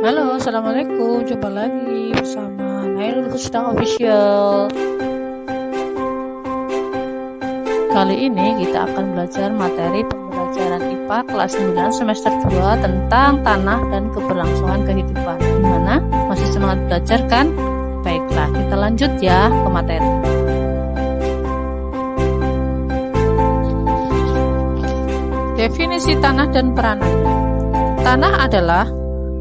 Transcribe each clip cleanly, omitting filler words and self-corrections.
Halo, assalamualaikum. Jumpa lagi bersama Nailul Husna Official. Kali ini kita akan belajar materi pembelajaran IPA kelas 9 semester 2 tentang tanah dan keberlangsungan kehidupan. Gimana? Masih semangat belajar kan? Baiklah, kita lanjut ya ke materi. Definisi tanah dan peranannya. Tanah adalah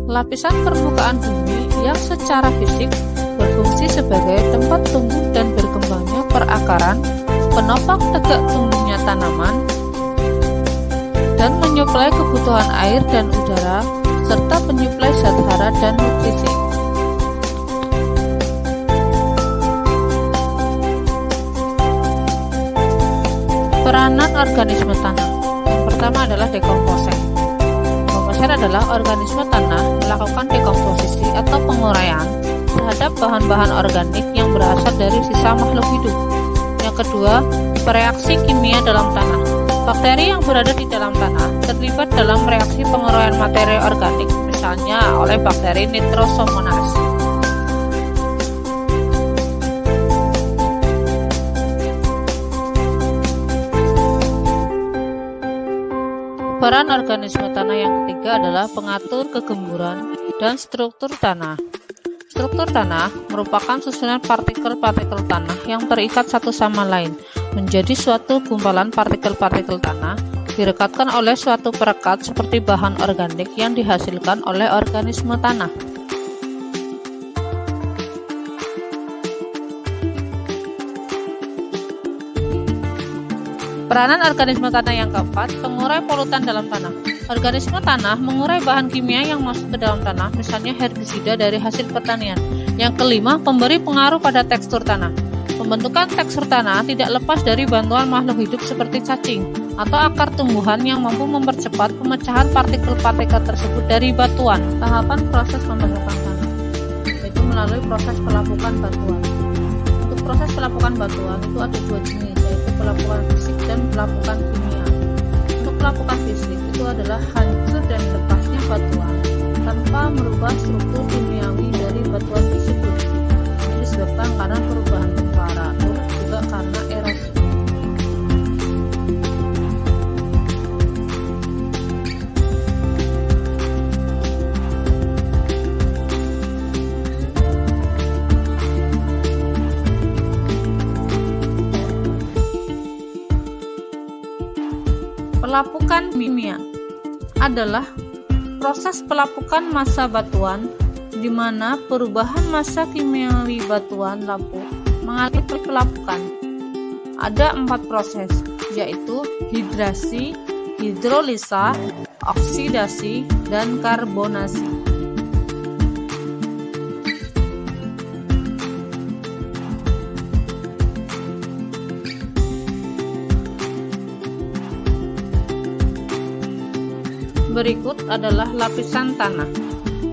lapisan permukaan bumi yang secara fisik berfungsi sebagai tempat tumbuh dan berkembangnya perakaran, penopang tegak tumbuhnya tanaman, dan menyuplai kebutuhan air dan udara, serta penyuplai zat hara dan nutrisi. Peranan organisme tanah. Yang pertama adalah dekomposer. Dekomposer adalah organisme tanah melakukan dekomposisi atau penguraian terhadap bahan-bahan organik yang berasal dari sisa makhluk hidup. Yang kedua, bereaksi kimia dalam tanah. Bakteri yang berada di dalam tanah terlibat dalam reaksi penguraian materi organik, misalnya oleh bakteri Nitrosomonas. Peran organisme tanah yang ketiga adalah pengatur kegemburan dan struktur tanah. Struktur tanah merupakan susunan partikel-partikel tanah yang terikat satu sama lain menjadi suatu gumpalan partikel-partikel tanah direkatkan oleh suatu perekat seperti bahan organik yang dihasilkan oleh organisme tanah. Peranan organisme tanah yang keempat, pengurai polutan dalam tanah. Organisme tanah mengurai bahan kimia yang masuk ke dalam tanah, misalnya herbisida dari hasil pertanian. Yang kelima, pemberi pengaruh pada tekstur tanah. Pembentukan tekstur tanah tidak lepas dari bantuan makhluk hidup seperti cacing atau akar tumbuhan yang mampu mempercepat pemecahan partikel-partikel tersebut dari batuan. Tahapan proses pembentukan tanah, yaitu melalui proses pelapukan batuan. Untuk proses pelapukan batuan itu ada dua jenis, yaitu pelapukan fisik dan pelapukan kimia. Untuk pelapukan fisik itu adalah hancur dan lepasnya batuan tanpa merubah struktur kimiawi dari batuan tersebut. Ini disebabkan karena perubahan temperatur, juga karena erosi. Pelapukan kimia adalah proses pelapukan massa batuan di mana perubahan massa kimiawi batuan lapuk mengalami pelapukan. Ada 4 proses, yaitu hidrasi, hidrolisa, oksidasi, dan karbonasi. Berikut adalah lapisan tanah.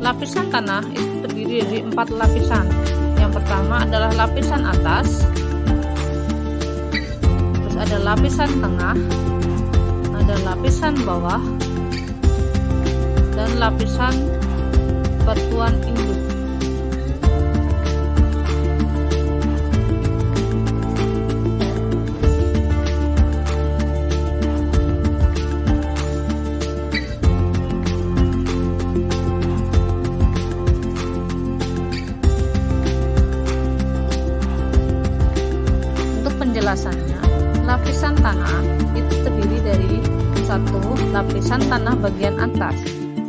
Lapisan tanah itu terdiri dari 4 lapisan. Yang pertama adalah lapisan atas, terus ada lapisan tengah, ada lapisan bawah, dan lapisan batuan induk. Penjelasannya, lapisan tanah itu terdiri dari 1. Lapisan tanah bagian atas.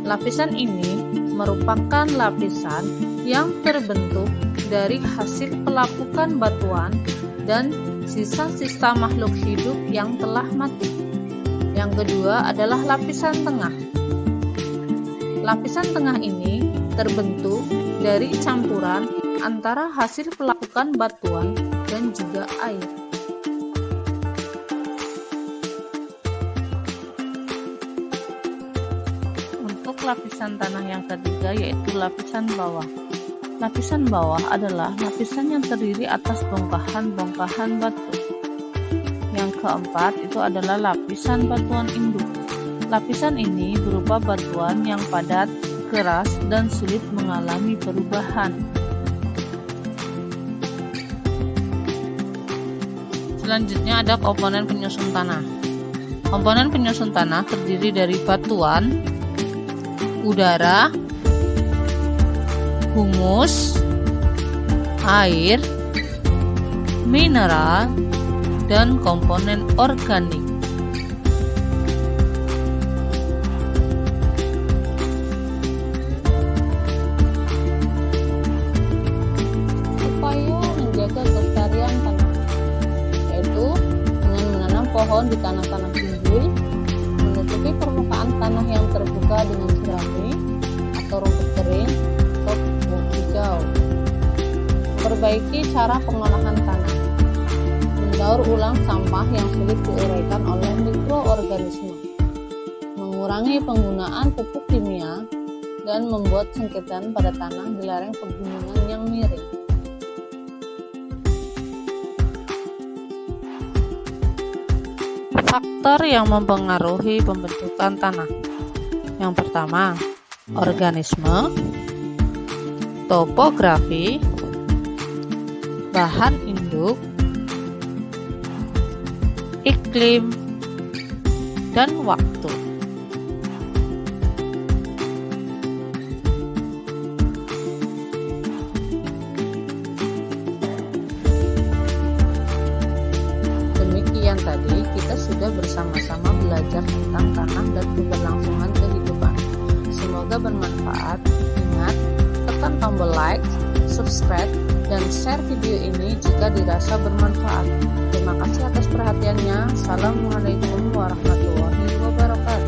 Lapisan ini merupakan lapisan yang terbentuk dari hasil pelapukan batuan dan sisa-sisa makhluk hidup yang telah mati. Yang kedua adalah lapisan tengah. Lapisan tengah ini terbentuk dari campuran antara hasil pelapukan batuan dan juga air. Lapisan tanah yang ketiga yaitu lapisan bawah. Lapisan bawah adalah lapisan yang terdiri atas bongkahan-bongkahan batu. Yang keempat itu adalah lapisan batuan induk. Lapisan ini berupa batuan yang padat keras dan sulit mengalami perubahan. Selanjutnya ada komponen penyusun tanah. Komponen penyusun tanah terdiri dari batuan, udara, humus, air, mineral, dan komponen organik. Upaya menjaga kelestarian tanah, yaitu dengan menanam pohon di tanah-tanah timbul, menutupi permukaan tanah yang terbuka dengan jerami atau rumput kering atau pupuk hijau, memperbaiki cara pengolahan tanah, mendaur ulang sampah yang sulit diuraikan oleh mikroorganisme, mengurangi penggunaan pupuk kimia, dan membuat sengketaan pada tanah di lereng pegunungan yang miring. Faktor yang mempengaruhi pembentukan tanah. Yang pertama, organisme, topografi, bahan induk, iklim, dan waktu. Demikian tadi kita sudah bersama-sama belajar tentang tanah dan keberlangsungan kehidupan. Semoga bermanfaat. Ingat, tekan tombol like, subscribe, dan share video ini jika dirasa bermanfaat. Terima kasih atas perhatiannya. Assalamualaikum warahmatullahi wabarakatuh.